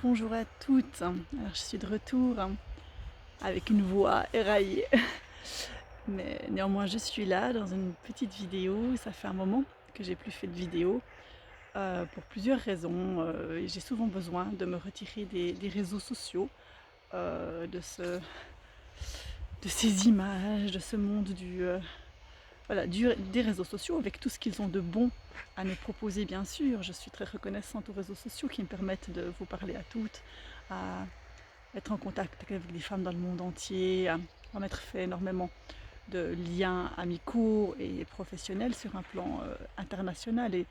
Bonjour à toutes. Alors, je suis de retour avec une voix éraillée, mais néanmoins je suis là dans une petite vidéo. Ça fait un moment que j'ai plus fait de vidéo pour plusieurs raisons. Et j'ai souvent besoin de me retirer des réseaux sociaux, de de ces images, de ce monde des réseaux sociaux, avec tout ce qu'ils ont de bon à nous proposer, bien sûr. Je suis très reconnaissante aux réseaux sociaux qui me permettent de vous parler à toutes, à être en contact avec des femmes dans le monde entier, à m'être fait énormément de liens amicaux et professionnels sur un plan international. Et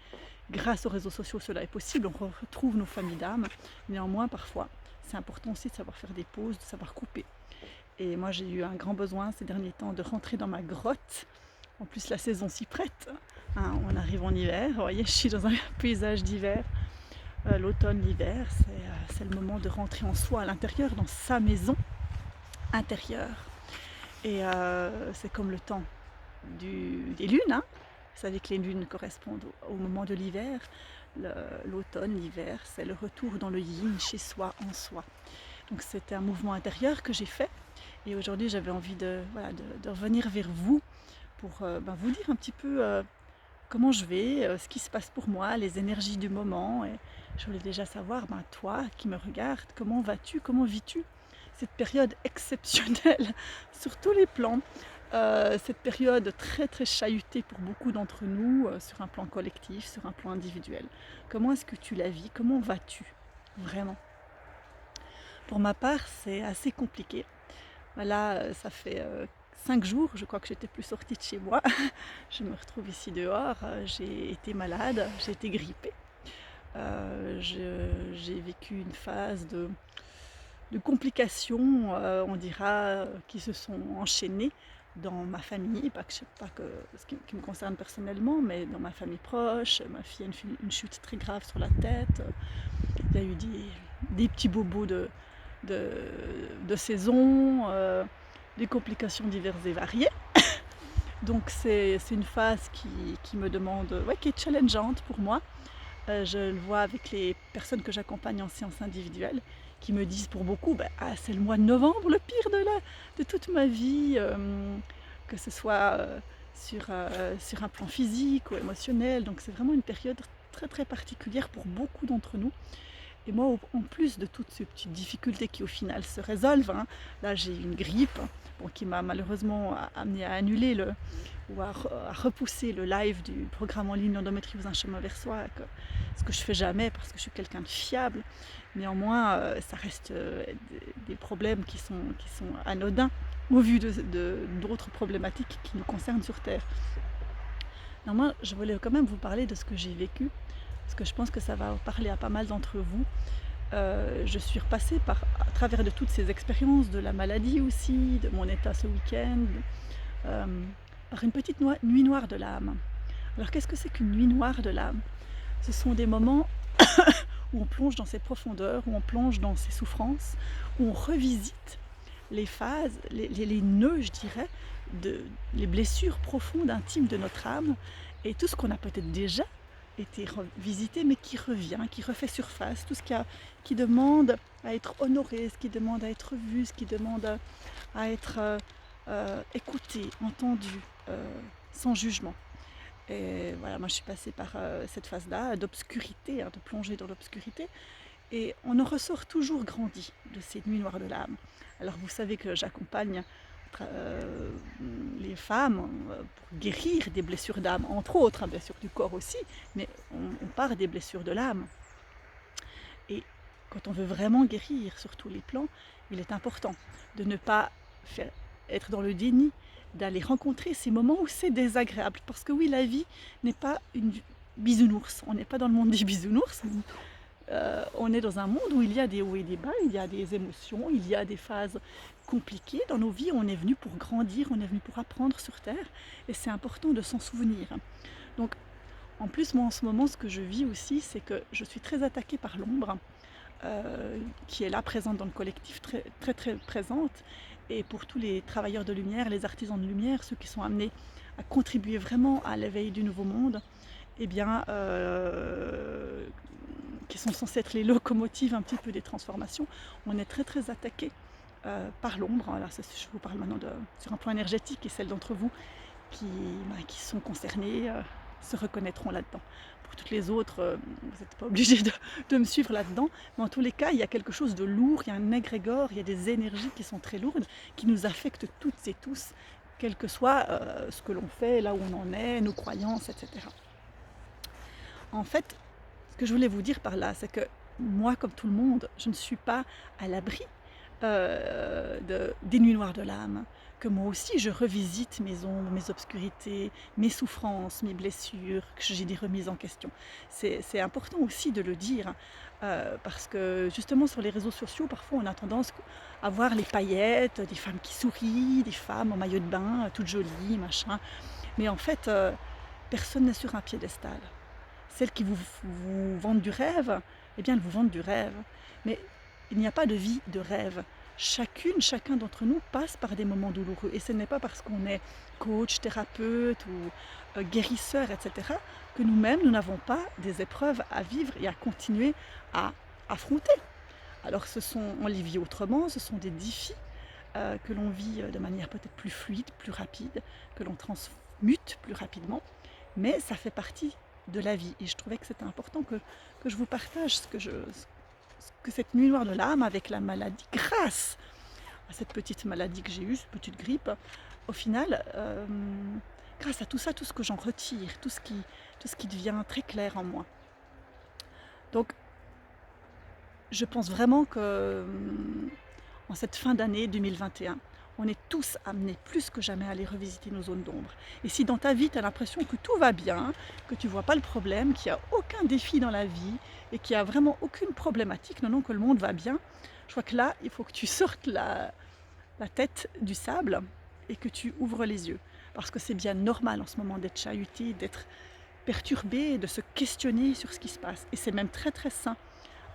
grâce aux réseaux sociaux, cela est possible. On retrouve nos familles d'âme. Néanmoins, parfois, c'est important aussi de savoir faire des pauses, de savoir couper. Et moi, j'ai eu un grand besoin ces derniers temps de rentrer dans ma grotte. En plus, la saison s'y prête. Hein, on arrive en hiver. Vous voyez, je suis dans un paysage d'hiver. L'automne, l'hiver, c'est le moment de rentrer en soi, à l'intérieur, dans sa maison intérieure. Et c'est comme le temps des lunes. Hein. Vous savez que les lunes correspondent au moment de l'hiver. L'automne, l'hiver, c'est le retour dans le yin, chez soi, en soi. Donc c'était un mouvement intérieur que j'ai fait. Et aujourd'hui, j'avais envie de revenir vers vous pour vous dire un petit peu comment je vais, ce qui se passe pour moi, les énergies du moment. Et je voulais déjà savoir, toi qui me regardes, comment vas-tu, comment vis-tu cette période exceptionnelle sur tous les plans, cette période très très chahutée pour beaucoup d'entre nous, sur un plan collectif, sur un plan individuel. Comment est-ce que tu la vis? Comment vas-tu vraiment? Pour ma part, c'est assez compliqué. Là, ça fait 5 jours, je crois que j'étais plus sortie de chez moi. Je me retrouve ici dehors. J'ai été malade, j'ai été grippée. J'ai vécu une phase de complications, on dira, qui se sont enchaînées dans ma famille, pas que ce qui me concerne personnellement, mais dans ma famille proche. Ma fille a une chute très grave sur la tête. Il y a eu des petits bobos de saison, des complications diverses et variées. Donc c'est une phase qui me demande, qui est challengeante pour moi. Je le vois avec les personnes que j'accompagne en séance individuelle, qui me disent pour beaucoup, c'est le mois de novembre, le pire de toute ma vie, que ce soit sur un plan physique ou émotionnel. Donc c'est vraiment une période très très particulière pour beaucoup d'entre nous. Et moi, en plus de toutes ces petites difficultés qui au final se résolvent, hein, là j'ai une grippe qui m'a malheureusement amené à annuler ou à repousser le live du programme en ligne L'endométriose, un chemin vers soi, ce que je fais jamais parce que je suis quelqu'un de fiable. Néanmoins, ça reste des problèmes qui sont anodins au vu d'autres problématiques qui nous concernent sur Terre. Néanmoins, je voulais quand même vous parler de ce que j'ai vécu, parce que je pense que ça va parler à pas mal d'entre vous. Je suis repassée à travers de toutes ces expériences, de la maladie aussi, de mon état ce week-end, par une petite nuit noire de l'âme. Alors qu'est-ce que c'est qu'une nuit noire de l'âme? Ce sont des moments où on plonge dans ses profondeurs, où on plonge dans ses souffrances, où on revisite les phases, les nœuds, je dirais, les blessures profondes, intimes de notre âme, et tout ce qu'on a peut-être déjà été visité, mais qui revient, qui refait surface, tout ce qui demande à être honoré, ce qui demande à être vu, ce qui demande à être écouté, entendu, sans jugement. Et voilà, moi je suis passée par cette phase-là d'obscurité, de plonger dans l'obscurité, et on en ressort toujours grandi de ces nuits noires de l'âme. Alors vous savez que j'accompagne euh, les femmes pour guérir des blessures d'âme, entre autres, bien sûr du corps aussi, mais on part des blessures de l'âme. Et quand on veut vraiment guérir sur tous les plans, il est important de ne pas être dans le déni, d'aller rencontrer ces moments où c'est désagréable. Parce que oui, la vie n'est pas une bisounours, on n'est pas dans le monde des bisounours. On est dans un monde où il y a des hauts et des bas, il y a des émotions, il y a des phases compliquées dans nos vies. On est venu pour grandir, on est venu pour apprendre sur Terre, et c'est important de s'en souvenir. Donc, en plus, moi en ce moment, ce que je vis aussi, c'est que je suis très attaquée par l'ombre, qui est là, présente dans le collectif, très très, très présente. Et pour tous les travailleurs de lumière, les artisans de lumière, ceux qui sont amenés à contribuer vraiment à l'éveil du nouveau monde, eh bien, qui sont censés être les locomotives un petit peu des transformations, on est très très attaqué par l'ombre. Alors je vous parle maintenant sur un plan énergétique, et celles d'entre vous qui sont concernés se reconnaîtront là-dedans. Pour toutes les autres, vous n'êtes pas obligés de me suivre là-dedans, mais en tous les cas, il y a quelque chose de lourd, il y a un égrégore, il y a des énergies qui sont très lourdes, qui nous affectent toutes et tous, quel que soit ce que l'on fait, là où on en est, nos croyances, etc. En fait, ce que je voulais vous dire par là, c'est que moi, comme tout le monde, je ne suis pas à l'abri des nuits noires de l'âme, que moi aussi je revisite mes ombres, mes obscurités, mes souffrances, mes blessures, que j'ai des remises en question. C'est important aussi de le dire, parce que justement sur les réseaux sociaux, parfois on a tendance à voir les paillettes, des femmes qui sourient, des femmes en maillot de bain, toutes jolies, machin. Mais en fait, personne n'est sur un piédestal. Celles qui vous vendent du rêve, eh bien elles vous vendent du rêve. Mais il n'y a pas de vie de rêve. Chacun d'entre nous passe par des moments douloureux. Et ce n'est pas parce qu'on est coach, thérapeute ou guérisseur, etc., que nous-mêmes, nous n'avons pas des épreuves à vivre et à continuer à affronter. Alors on les vit autrement, ce sont des défis que l'on vit de manière peut-être plus fluide, plus rapide, que l'on transmute plus rapidement. Mais ça fait partie de la vie. Et je trouvais que c'était important que je vous partage que cette nuit noire de l'âme avec la maladie, grâce à cette petite maladie que j'ai eue, cette petite grippe, au final, grâce à tout ça, tout ce que j'en retire, tout ce qui devient très clair en moi. Donc, je pense vraiment que en cette fin d'année 2021, on est tous amenés plus que jamais à aller revisiter nos zones d'ombre. Et si dans ta vie, tu as l'impression que tout va bien, que tu ne vois pas le problème, qu'il n'y a aucun défi dans la vie et qu'il n'y a vraiment aucune problématique, non, que le monde va bien, je crois que là, il faut que tu sortes la tête du sable et que tu ouvres les yeux. Parce que c'est bien normal en ce moment d'être chahuté, d'être perturbé, de se questionner sur ce qui se passe. Et c'est même très très sain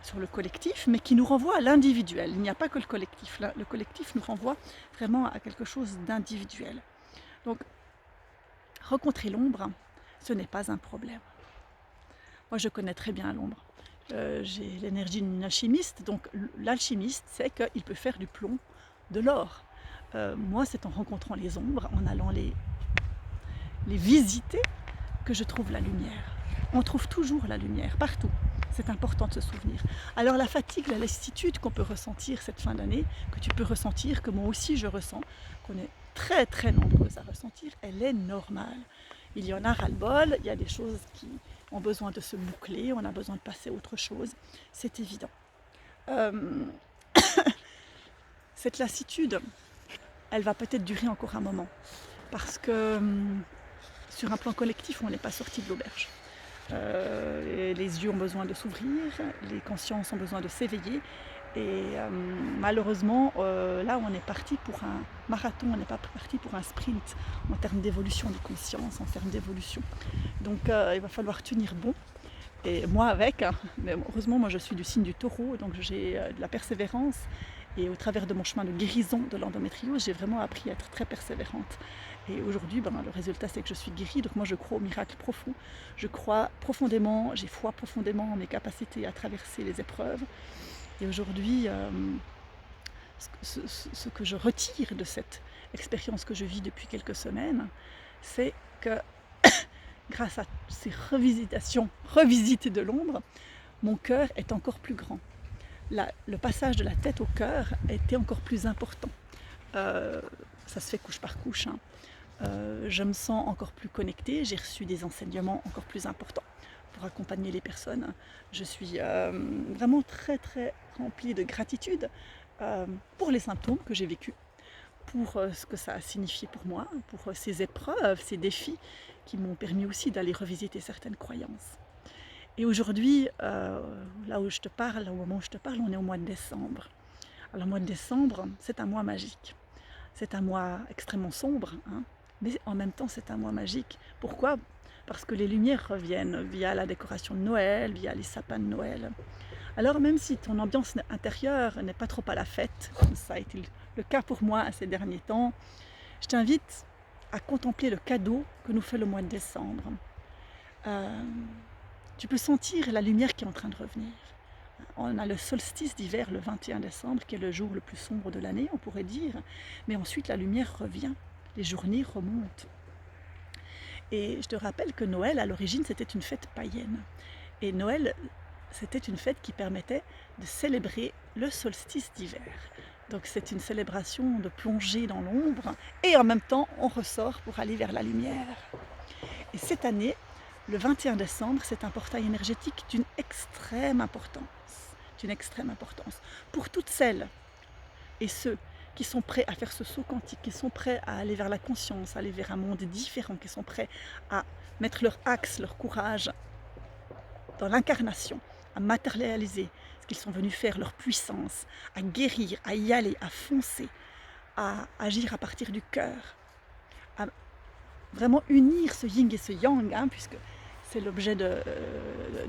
sur le collectif, mais qui nous renvoie à l'individuel. Il n'y a pas que le collectif. Le collectif nous renvoie vraiment à quelque chose d'individuel. Donc, rencontrer l'ombre, ce n'est pas un problème. Moi, je connais très bien l'ombre. J'ai l'énergie d'une alchimiste, donc l'alchimiste sait qu'il peut faire du plomb de l'or. Moi, c'est en rencontrant les ombres, en allant les visiter, que je trouve la lumière. On trouve toujours la lumière, partout. C'est important de se souvenir. Alors la fatigue, la lassitude qu'on peut ressentir cette fin d'année, que tu peux ressentir, que moi aussi je ressens, qu'on est très très nombreuses à ressentir, elle est normale. Il y en a ras-le-bol, il y a des choses qui ont besoin de se boucler, on a besoin de passer à autre chose, c'est évident. Cette lassitude, elle va peut-être durer encore un moment, parce que sur un plan collectif, on n'est pas sorti de l'auberge. Les yeux ont besoin de s'ouvrir, les consciences ont besoin de s'éveiller. Et malheureusement, là, on est parti pour un marathon, on n'est pas parti pour un sprint en termes d'évolution de conscience, en termes d'évolution. Donc, il va falloir tenir bon. Et moi avec, hein, mais heureusement, moi je suis du signe du taureau, donc j'ai de la persévérance. Et au travers de mon chemin de guérison de l'endométriose, j'ai vraiment appris à être très persévérante. Et aujourd'hui, le résultat, c'est que je suis guérie. Donc moi, je crois au miracle profond. Je crois profondément, j'ai foi profondément en mes capacités à traverser les épreuves. Et aujourd'hui, ce que je retire de cette expérience que je vis depuis quelques semaines, c'est que grâce à ces revisites de l'ombre, mon cœur est encore plus grand. Le passage de la tête au cœur était encore plus important. Ça se fait couche par couche. Hein. Je me sens encore plus connectée, j'ai reçu des enseignements encore plus importants pour accompagner les personnes. Je suis vraiment très très remplie de gratitude pour les symptômes que j'ai vécus, pour ce que ça a signifié pour moi, pour ces épreuves, ces défis qui m'ont permis aussi d'aller revisiter certaines croyances. Et aujourd'hui, là où je te parle, au moment où je te parle, on est au mois de décembre. Alors le mois de décembre, c'est un mois magique. C'est un mois extrêmement sombre, hein, mais en même temps c'est un mois magique. Pourquoi ? Parce que les lumières reviennent via la décoration de Noël, via les sapins de Noël. Alors même si ton ambiance intérieure n'est pas trop à la fête, comme ça a été le cas pour moi ces derniers temps, je t'invite à contempler le cadeau que nous fait le mois de décembre. Tu peux sentir la lumière qui est en train de revenir. On a le solstice d'hiver le 21 décembre, qui est le jour le plus sombre de l'année, on pourrait dire. Mais ensuite, la lumière revient. Les journées remontent. Et je te rappelle que Noël, à l'origine, c'était une fête païenne. Et Noël, c'était une fête qui permettait de célébrer le solstice d'hiver. Donc c'est une célébration de plonger dans l'ombre et en même temps on ressort pour aller vers la lumière. Et cette année, le 21 décembre, c'est un portail énergétique d'une extrême importance. Pour toutes celles et ceux qui sont prêts à faire ce saut quantique, qui sont prêts à aller vers la conscience, aller vers un monde différent, qui sont prêts à mettre leur axe, leur courage dans l'incarnation, à matérialiser ce qu'ils sont venus faire, leur puissance, à guérir, à y aller, à foncer, à agir à partir du cœur, à vraiment unir ce yin et ce yang, puisque c'est l'objet de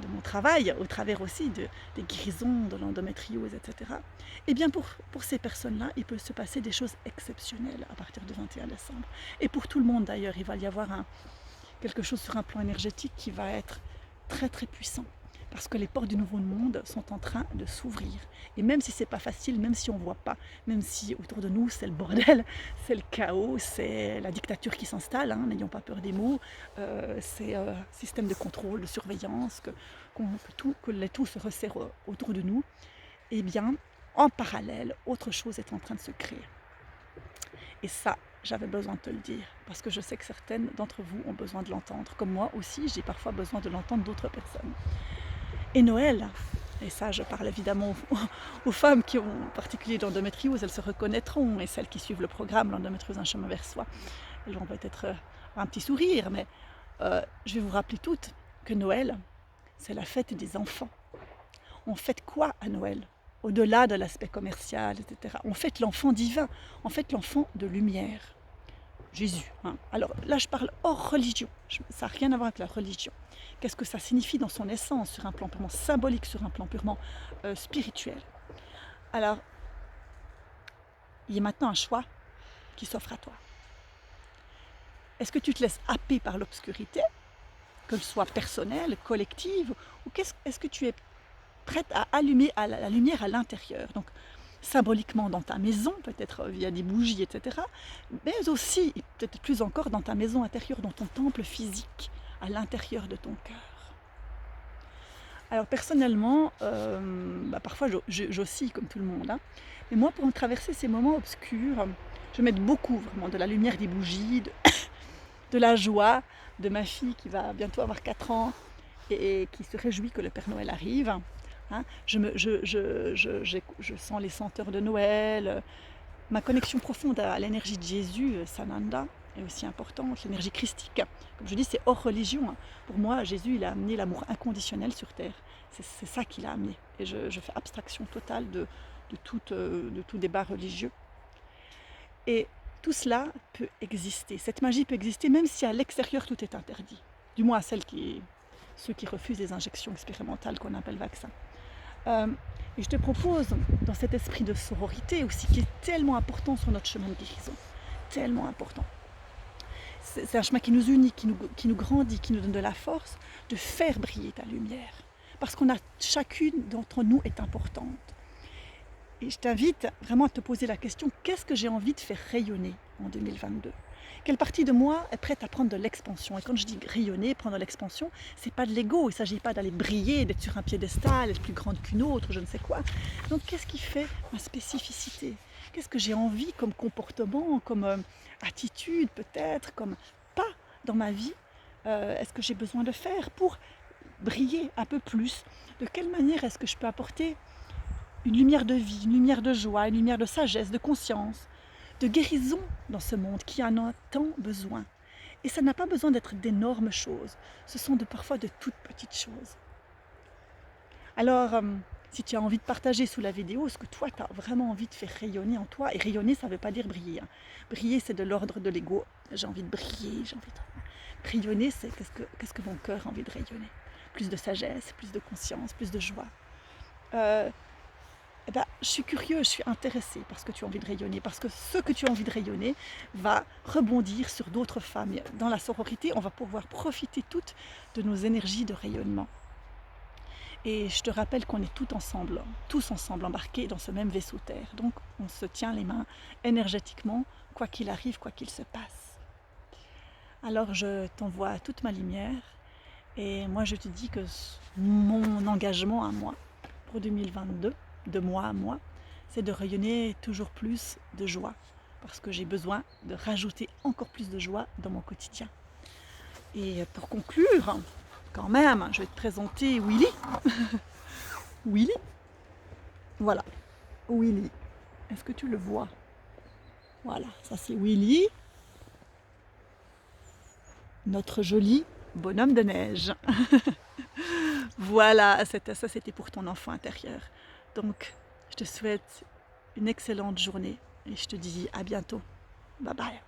mon travail, au travers aussi des guérisons, de l'endométriose, etc. Et bien pour ces personnes-là, il peut se passer des choses exceptionnelles à partir du 21 décembre. Et pour tout le monde d'ailleurs, il va y avoir quelque chose sur un plan énergétique qui va être très très puissant. Parce que les portes du nouveau monde sont en train de s'ouvrir. Et même si c'est pas facile, même si on voit pas, même si autour de nous c'est le bordel, c'est le chaos, c'est la dictature qui s'installe, n'ayons pas peur des mots, c'est un système de contrôle, de surveillance, que les tout se resserre autour de nous, eh bien, en parallèle, autre chose est en train de se créer. Et ça, j'avais besoin de te le dire, parce que je sais que certaines d'entre vous ont besoin de l'entendre. Comme moi aussi, j'ai parfois besoin de l'entendre d'autres personnes. Et Noël, et ça je parle évidemment aux femmes qui ont en particulier l'endométriose, elles se reconnaîtront, et celles qui suivent le programme l'endométriose un chemin vers soi, elles vont peut-être un petit sourire, mais je vais vous rappeler toutes que Noël, c'est la fête des enfants. On fête quoi à Noël? Au-delà de l'aspect commercial, etc. On fête l'enfant divin, on fête l'enfant de lumière. Jésus. Alors là, je parle hors religion. Ça n'a rien à voir avec la religion. Qu'est-ce que ça signifie dans son essence, sur un plan purement symbolique, sur un plan purement spirituel? Alors, il y a maintenant un choix qui s'offre à toi. Est-ce que tu te laisses happer par l'obscurité, qu'elle soit personnelle, collective, ou est-ce que tu es prête à allumer la lumière à l'intérieur? Donc, symboliquement dans ta maison, peut-être via des bougies, etc. Mais aussi, peut-être plus encore, dans ta maison intérieure, dans ton temple physique, à l'intérieur de ton cœur. Alors personnellement, parfois j'oscille comme tout le monde. Mais moi, pour traverser ces moments obscurs, je mets beaucoup vraiment de la lumière des bougies, de la joie de ma fille qui va bientôt avoir 4 ans et qui se réjouit que le Père Noël arrive. Je sens les senteurs de Noël, ma connexion profonde à l'énergie de Jésus, Sananda, est aussi importante, l'énergie christique. Comme je dis, c'est hors religion. Pour moi, Jésus, il a amené l'amour inconditionnel sur terre. C'est ça qu'il a amené. Et je fais abstraction totale de tout débat religieux. Et tout cela peut exister. Cette magie peut exister même si à l'extérieur tout est interdit. Du moins à ceux qui refusent les injections expérimentales qu'on appelle vaccins. Et je te propose, dans cet esprit de sororité aussi, qui est tellement important sur notre chemin de guérison, tellement important. C'est un chemin qui nous unit, qui nous grandit, qui nous donne de la force, de faire briller ta lumière. Parce qu'on a, chacune d'entre nous est importante. Et je t'invite vraiment à te poser la question, qu'est-ce que j'ai envie de faire rayonner en 2022 ? Quelle partie de moi est prête à prendre de l'expansion? Et quand je dis rayonner, prendre de l'expansion, c'est pas de l'ego, il ne s'agit pas d'aller briller, d'être sur un piédestal, être plus grande qu'une autre, je ne sais quoi. Donc qu'est-ce qui fait ma spécificité? Qu'est-ce que j'ai envie comme comportement, comme attitude peut-être, comme pas dans ma vie? Est-ce que j'ai besoin de faire pour briller un peu plus? De quelle manière est-ce que je peux apporter une lumière de vie, une lumière de joie, une lumière de sagesse, de conscience, de guérison dans ce monde qui en a tant besoin. Et ça n'a pas besoin d'être d'énormes choses, ce sont parfois de toutes petites choses. Alors, si tu as envie de partager sous la vidéo ce que toi tu as vraiment envie de faire rayonner en toi, et rayonner ça ne veut pas dire briller. Briller c'est de l'ordre de l'ego, j'ai envie de briller, j'ai envie de... Rayonner c'est qu'est-ce que mon cœur a envie de rayonner. Plus de sagesse, plus de conscience, plus de joie. Je suis curieuse, je suis intéressée par ce que tu as envie de rayonner, parce que ce que tu as envie de rayonner va rebondir sur d'autres femmes. Dans la sororité, on va pouvoir profiter toutes de nos énergies de rayonnement. Et je te rappelle qu'on est tous ensemble embarqués dans ce même vaisseau Terre. Donc on se tient les mains énergétiquement, quoi qu'il arrive, quoi qu'il se passe. Alors je t'envoie toute ma lumière et moi je te dis que mon engagement à moi pour 2022, de moi à moi, c'est de rayonner toujours plus de joie parce que j'ai besoin de rajouter encore plus de joie dans mon quotidien. Et pour conclure, quand même, je vais te présenter Willy. Willy, voilà, Willy. Est-ce que tu le vois? Voilà, ça c'est Willy, notre joli bonhomme de neige. Voilà, ça c'était pour ton enfant intérieur. Donc, je te souhaite une excellente journée et je te dis à bientôt. Bye bye.